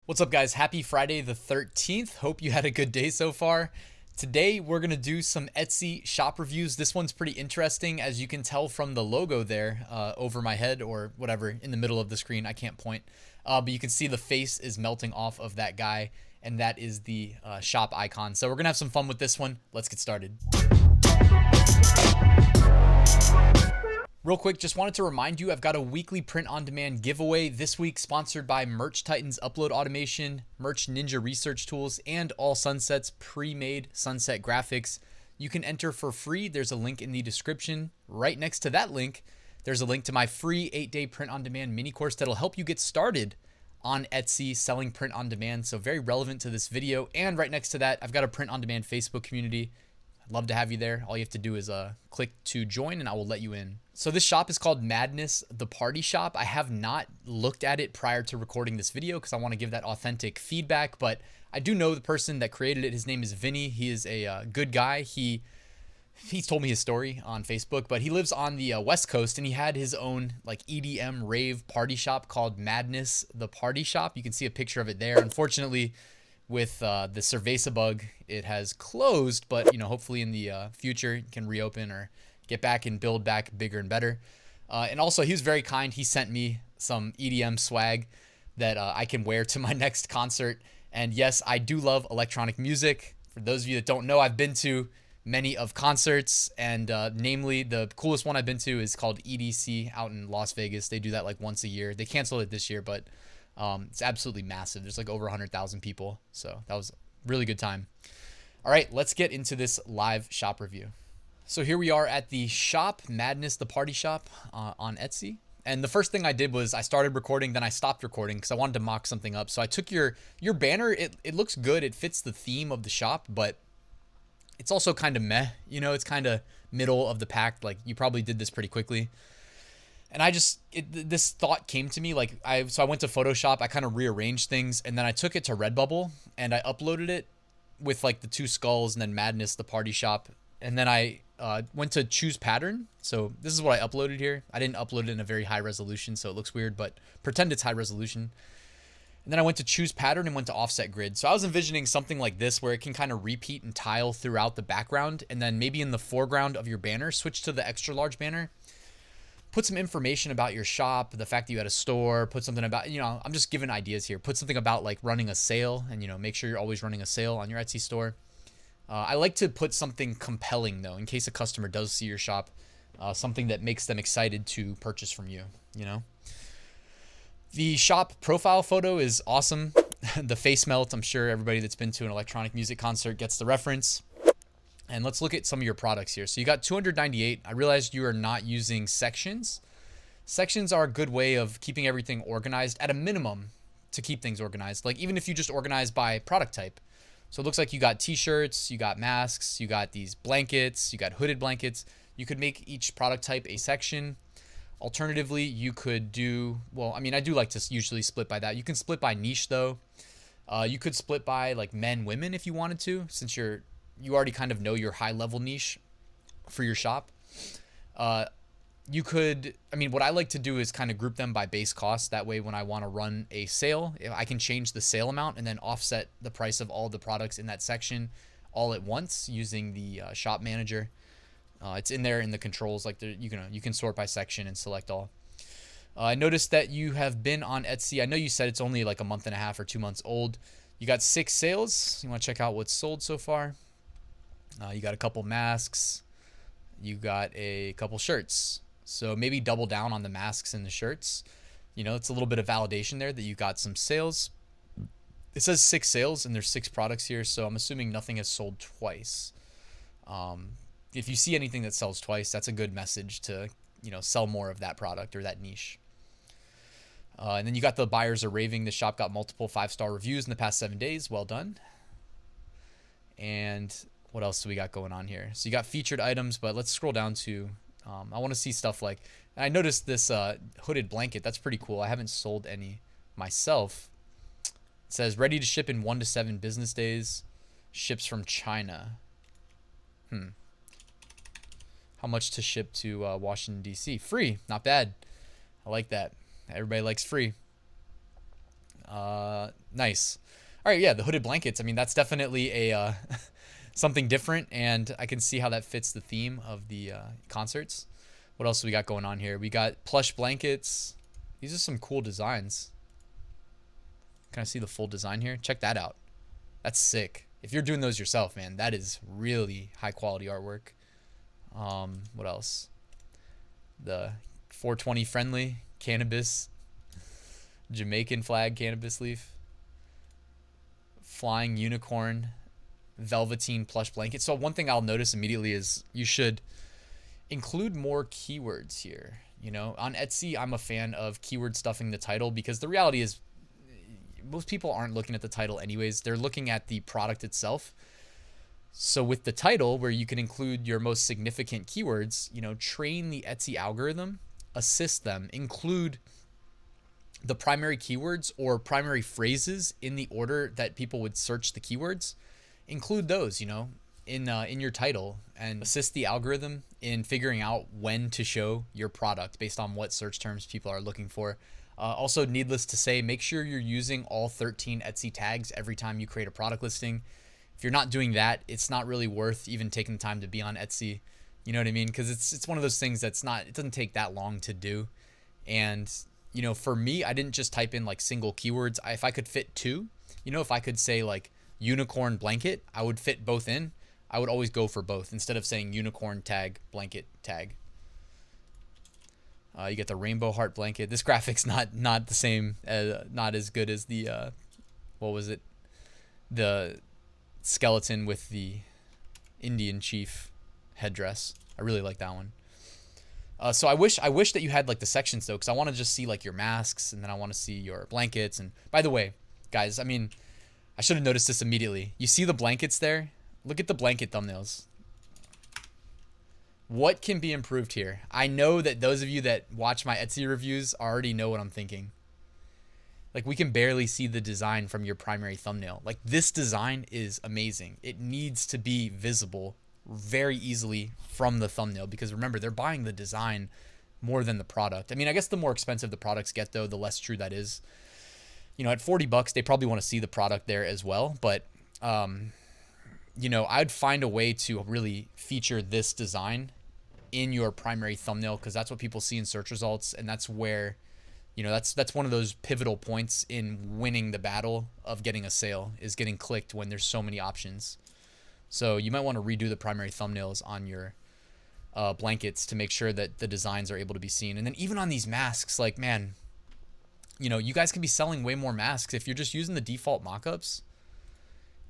What's up, guys? Happy Friday the 13th. Hope you had a good day so far. Today, we're going to do some Etsy shop reviews. This one's pretty interesting, as you can tell from the logo there over my head or whatever in the middle of the screen. I can't point. But you can see the face is melting off of that guy, and that is the shop icon. So we're going to have some fun with this one. Let's get started. Real quick, just wanted to remind you, I've got a weekly print-on-demand giveaway this week sponsored by Merch Titan's Upload Automation, Merch Ninja Research Tools, and All Sunset's pre-made sunset graphics. You can enter for free. There's a link in the description. Right next to that link, there's a link to my free 8-day print-on-demand mini course that'll help you get started on Etsy selling print-on-demand. So very relevant to this video. And right next to that, I've got a print-on-demand Facebook community. Love to have you there. All you have to do is click to join and I will let you in. So this shop is called Madness, the Party Shop. I have not looked at it prior to recording this video because I want to give that authentic feedback, but I do know the person that created it. His name is Vinny. He is a good guy. He's told me his story on Facebook, but he lives on the West Coast and he had his own like EDM rave party shop called Madness, the Party Shop. You can see a picture of it there. Unfortunately, with the Cerveza bug, it has closed, but hopefully in the future it can reopen or get back and build back bigger and better. And also, he was very kind. He sent me some EDM swag that I can wear to my next concert. And yes, I do love electronic music. For those of you that don't know, I've been to many of concerts, and namely the coolest one I've been to is called EDC out in Las Vegas. They do that like once a year. They canceled it this year, but it's absolutely massive. There's like over 100,000 people. So that was a really good time. All right, let's get into this live shop review. So here we are at the shop, Madness, the Party Shop on Etsy. And the first thing I did was I started recording, then I stopped recording because I wanted to mock something up. So I took your banner. It looks good. It fits the theme of the shop, but it's also kind of meh. It's kind of middle of the pack. Like you probably did this pretty quickly. And this thought came to me, so I went to Photoshop, I kind of rearranged things, and then I took it to Redbubble, and I uploaded it with like the two skulls, and then Madness, the Party Shop, and then I went to choose pattern. So this is what I uploaded here. I didn't upload it in a very high resolution, so it looks weird, but pretend it's high resolution. And then I went to choose pattern and went to offset grid. So I was envisioning something like this, where it can kind of repeat and tile throughout the background, and then maybe in the foreground of your banner, switch to the extra large banner. Put some information about your shop, the fact that you had a store, put something about, I'm just giving ideas here. Put something about like running a sale and, make sure you're always running a sale on your Etsy store. I like to put something compelling though, in case a customer does see your shop, something that makes them excited to purchase from you, The shop profile photo is awesome. The face melt, I'm sure everybody that's been to an electronic music concert gets the reference. And let's look at some of your products here. So you got 298. I realized you are not using sections. Sections are a good way of keeping everything organized at a minimum to keep things organized. Like even if you just organize by product type. So it looks like you got t-shirts, you got masks, you got these blankets, you got hooded blankets. You could make each product type a section. Alternatively, you could do, I do like to usually split by that. You can split by niche though. You could split by like men, women if you wanted to, since you already kind of know your high level niche for your shop. You could, what I like to do is kind of group them by base cost. That way, when I want to run a sale, I can change the sale amount and then offset the price of all the products in that section all at once using the shop manager. It's in there in the controls, like you can sort by section and select all. I noticed that you have been on Etsy. I know you said it's only like a month and a half or 2 months old. You got 6 sales. You want to check out what's sold so far. You got a couple masks. You got a couple shirts. So maybe double down on the masks and the shirts. It's a little bit of validation there that you got some sales. It says 6 sales and there's 6 products here. So I'm assuming nothing has sold twice. If you see anything that sells twice, that's a good message to, sell more of that product or that niche. And then you got the buyers are raving. The shop got multiple 5-star reviews in the past 7 days. Well done. And what else do we got going on here? So you got featured items, but let's scroll down to, I want to see stuff like, and I noticed this hooded blanket. That's pretty cool. I haven't sold any myself. It says ready to ship in 1 to 7 business days. Ships from China. How much to ship to Washington, D.C.? Free. Not bad. I like that. Everybody likes free. Nice. All right, yeah, the hooded blankets. I mean, that's definitely a something different, and I can see how that fits the theme of the concerts. What else do we got going on here? We got plush blankets. These are some cool designs. Can I see the full design here? Check that out. That's sick. If you're doing those yourself, man, that is really high quality artwork. What else? The 420 friendly cannabis, Jamaican flag cannabis leaf, flying unicorn, velveteen plush blanket. So one thing I'll notice immediately is you should include more keywords here. You know, on Etsy, I'm a fan of keyword stuffing the title, because the reality is most people aren't looking at the title anyways. They're looking at the product itself. So with the title, where you can include your most significant keywords, you know, train the Etsy algorithm, assist them, include the primary keywords or primary phrases in the order that people would search the keywords. Include those, you know, in your title, and assist the algorithm in figuring out when to show your product based on what search terms people are looking for. Also, needless to say, make sure you're using all 13 Etsy tags every time you create a product listing. If you're not doing that, it's not really worth even taking the time to be on Etsy. You know what I mean? Because it's one of those things that's not, it doesn't take that long to do. And, you know, for me, I didn't just type in like single keywords. If I could fit two, you know, if I could say like unicorn blanket, I would fit both in. I would always go for both instead of saying unicorn tag, blanket tag. You get the rainbow heart blanket. This graphic's not the same, not as good as the, what was it? The skeleton with the Indian chief headdress. I really like that one. So I wish that you had like the sections though, because I want to just see like your masks, and then I want to see your blankets. And by the way, guys, I mean, I should have noticed this immediately. You see the blankets there? Look at the blanket thumbnails. What can be improved here? I know that those of you that watch my Etsy reviews already know what I'm thinking. Like, we can barely see the design from your primary thumbnail. Like, this design is amazing. It needs to be visible very easily from the thumbnail, because remember, they're buying the design more than the product. I mean, I guess the more expensive the products get though, the less true that is. You know, at $40, they probably want to see the product there as well. But, you know, I'd find a way to really feature this design in your primary thumbnail, because that's what people see in search results. And that's where, you know, that's one of those pivotal points in winning the battle of getting a sale, is getting clicked when there's so many options. So you might want to redo the primary thumbnails on your blankets to make sure that the designs are able to be seen. And then even on these masks, like, man, you know, you guys could be selling way more masks if you're just using the default mockups.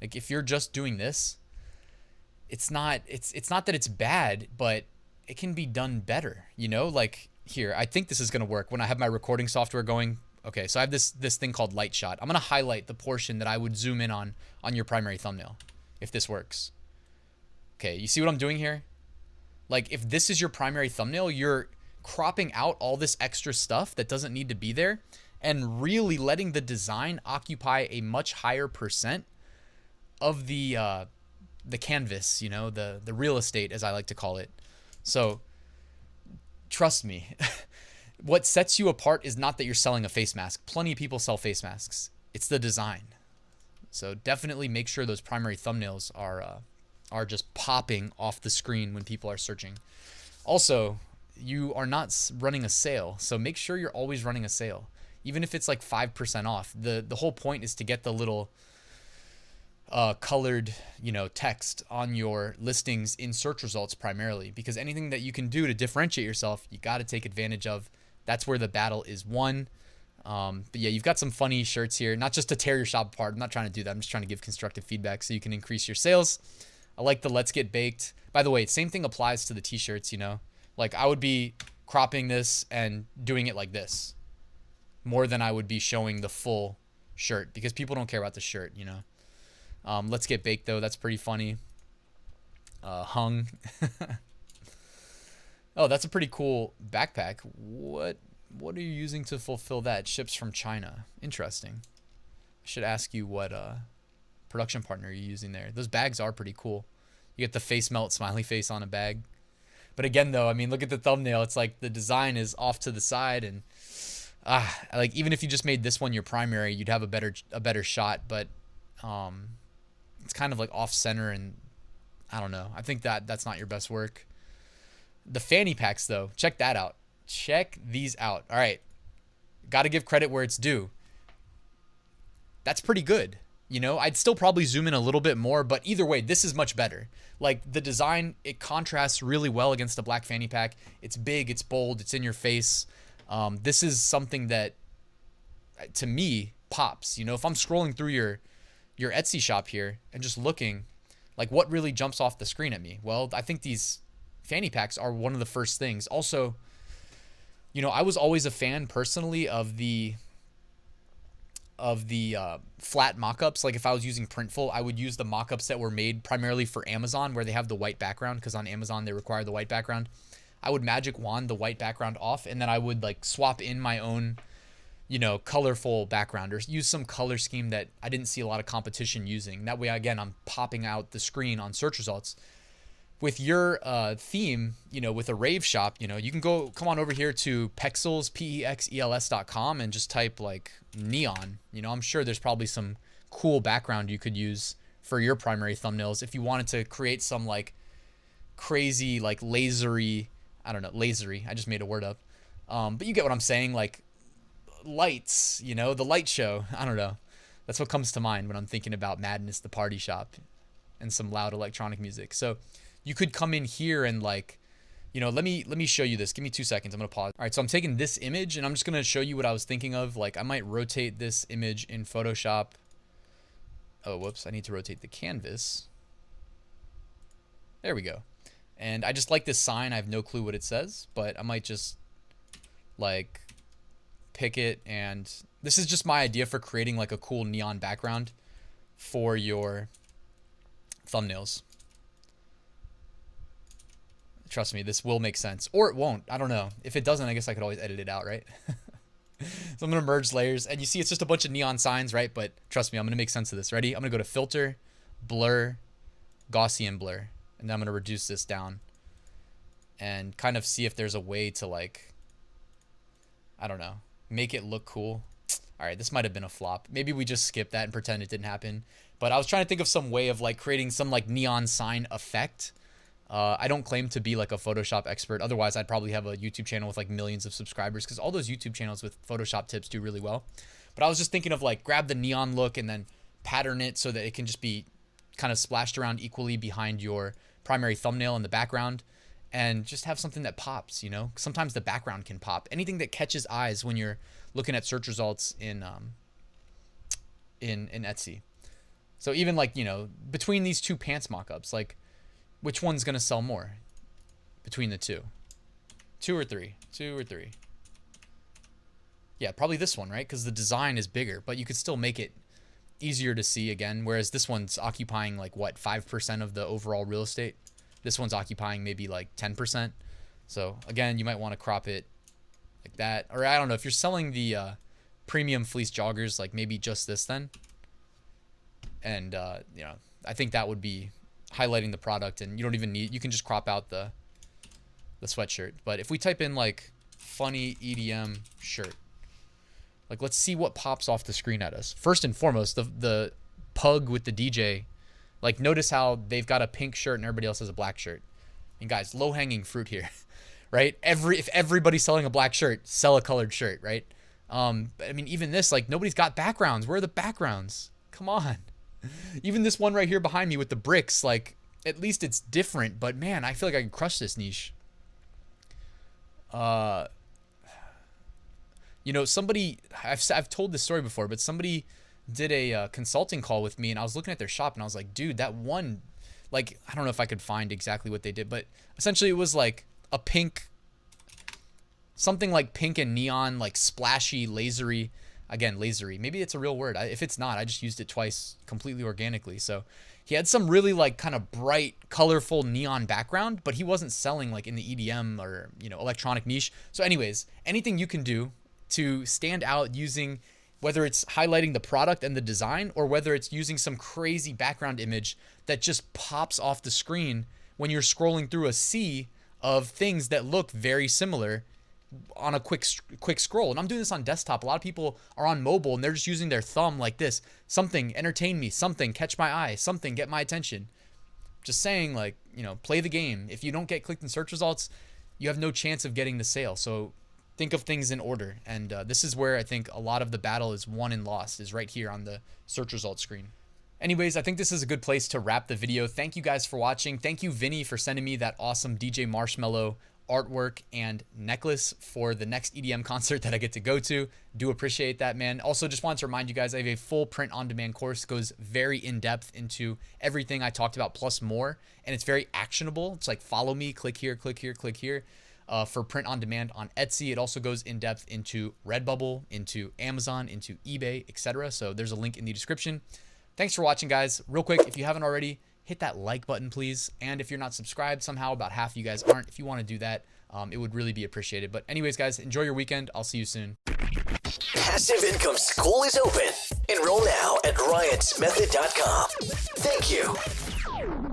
Like, if you're just doing this, it's not that it's bad, but it can be done better, you know? Like, here, I think this is going to work when I have my recording software going. Okay, so I have this thing called light shot. I'm going to highlight the portion that I would zoom in on your primary thumbnail, if this works. Okay, you see what I'm doing here? Like, if this is your primary thumbnail, you're cropping out all this extra stuff that doesn't need to be there and really letting the design occupy a much higher percent of the canvas, you know, the real estate, as I like to call it. So trust me, what sets you apart is not that you're selling a face mask. Plenty of people sell face masks. It's the design. So definitely make sure those primary thumbnails are just popping off the screen when people are searching. Also, you are not running a sale, so make sure you're always running a sale, even if it's like 5% off. The whole point is to get the little colored, you know, text on your listings in search results primarily, because anything that you can do to differentiate yourself, you got to take advantage of. That's where the battle is won. But yeah, you've got some funny shirts here, not just to tear your shop apart. I'm not trying to do that. I'm just trying to give constructive feedback so you can increase your sales. I like the Let's Get Baked. By the way, same thing applies to the t-shirts, you know, like I would be cropping this and doing it like this more than I would be showing the full shirt, because people don't care about the shirt, you know. Let's Get Baked though. That's pretty funny. Hung. Oh, that's a pretty cool backpack. What are you using to fulfill that? Ships from China. Interesting. I should ask you what production partner you're using there. Those bags are pretty cool. You get the face melt smiley face on a bag. But again though, I mean, look at the thumbnail. It's like the design is off to the side, and like even if you just made this one your primary, you'd have a better shot, but it's kind of like off center, and I don't know. I think that's not your best work. The Fanny Packs though, check that out. Check these out. All right. Got to give credit where it's due. That's pretty good. You know, I'd still probably zoom in a little bit more, but either way, this is much better. Like the design, it contrasts really well against the black fanny pack. It's big, it's bold, it's in your face. This is something that, to me, pops. You know, if I'm scrolling through your Etsy shop here and just looking, like what really jumps off the screen at me? Well, I think these fanny packs are one of the first things. Also, you know, I was always a fan personally of the flat mockups. Like if I was using Printful, I would use the mockups that were made primarily for Amazon, where they have the white background, because on Amazon they require the white background. I would magic wand the white background off, and then I would like swap in my own, you know, colorful background, or use some color scheme that I didn't see a lot of competition using. That way, again, I'm popping out the screen on search results. With your theme, you know, with a rave shop, you know, you can come on over here to Vexels, Pexels.com, and just type like neon. You know, I'm sure there's probably some cool background you could use for your primary thumbnails if you wanted to create some like crazy, like lasery, I don't know, lasery. I just made a word up. But you get what I'm saying, like lights, you know, the light show. I don't know. That's what comes to mind when I'm thinking about Madness, the party shop, and some loud electronic music. So you could come in here and like, you know, let me show you this. Give me 2 seconds. I'm going to pause. All right. So I'm taking this image and I'm just going to show you what I was thinking of. Like I might rotate this image in Photoshop. Oh, whoops. I need to rotate the canvas. There we go. And I just like this sign. I have no clue what it says, but I might just like pick it. And this is just my idea for creating like a cool neon background for your thumbnails. Trust me, this will make sense. Or it won't. I don't know. If it doesn't, I guess I could always edit it out, right? So I'm going to merge layers. And you see it's just a bunch of neon signs, right? But trust me, I'm going to make sense of this. Ready? I'm going to go to Filter, Blur, Gaussian Blur. And then I'm going to reduce this down. And kind of see if there's a way to like, I don't know, make it look cool. All right, this might have been a flop. Maybe we just skip that and pretend it didn't happen. But I was trying to think of some way of like creating some like neon sign effect. I don't claim to be like a Photoshop expert. Otherwise, I'd probably have a YouTube channel with like millions of subscribers, because all those YouTube channels with Photoshop tips do really well. But I was just thinking of like grab the neon look and then pattern it so that it can just be kind of splashed around equally behind your primary thumbnail in the background, and just have something that pops, you know? Sometimes the background can pop. Anything that catches eyes when you're looking at search results in Etsy. So even like, you know, between these two pants mockups, like, which one's going to sell more between the two? Two or three? Yeah, probably this one, right? Because the design is bigger, but you could still make it easier to see again. Whereas this one's occupying like, what, 5% of the overall real estate? This one's occupying maybe like 10%. So again, you might want to crop it like that. Or I don't know, if you're selling the premium fleece joggers, like maybe just this then. And, you know, I think that would be highlighting the product, and you don't even need, you can just crop out the sweatshirt. But if we type in like funny EDM shirt, like let's see what pops off the screen at us. First and foremost, the pug with the DJ, like notice how they've got a pink shirt and everybody else has a black shirt. And guys, low hanging fruit here, right? If everybody's selling a black shirt, sell a colored shirt, right? I mean, even this, like nobody's got backgrounds. Where are the backgrounds? Come on. Even this one right here behind me with the bricks, like at least it's different, but man, I feel like I can crush this niche. You know, somebody, I've told this story before, but somebody did a consulting call with me, and I was looking at their shop and I was like, dude, that one, like, I don't know if I could find exactly what they did, but essentially it was like a pink, something like pink and neon, like splashy, lasery. Again, lasery. Maybe it's a real word. If it's not, I just used it twice completely organically. So he had some really like kind of bright, colorful neon background, but he wasn't selling like in the EDM or, you know, electronic niche. So anyways, anything you can do to stand out using, whether it's highlighting the product and the design, or whether it's using some crazy background image that just pops off the screen when you're scrolling through a sea of things that look very similar, on a quick scroll. And I'm doing this on desktop. A lot of people are on mobile and they're just using their thumb like this. Something entertain me, something catch my eye, something get my attention. Just saying, like, you know, play the game. If you don't get clicked in search results, you have no chance of getting the sale. So think of things in order. And this is where I think a lot of the battle is won and lost, is right here on the search results screen. Anyways, I think this is a good place to wrap the video. Thank you guys for watching. Thank you, Vinny, for sending me that awesome DJ Marshmello artwork and necklace for the next EDM concert that I get to go to. Do appreciate that, man. Also, just wanted to remind you guys, I have a full print-on-demand course. It goes very in-depth into everything I talked about plus more, and it's very actionable. It's like, follow me, click here, click here, click here. For print on demand on Etsy. It also goes in depth into Redbubble, into Amazon, into eBay, etc. So there's a link in the description. Thanks for watching, guys. Real quick, if you haven't already, hit that like button, please. And if you're not subscribed, somehow about half of you guys aren't. If you want to do that, it would really be appreciated. But anyways, guys, enjoy your weekend. I'll see you soon. Passive Income School is open. Enroll now at ryansmethod.com. Thank you.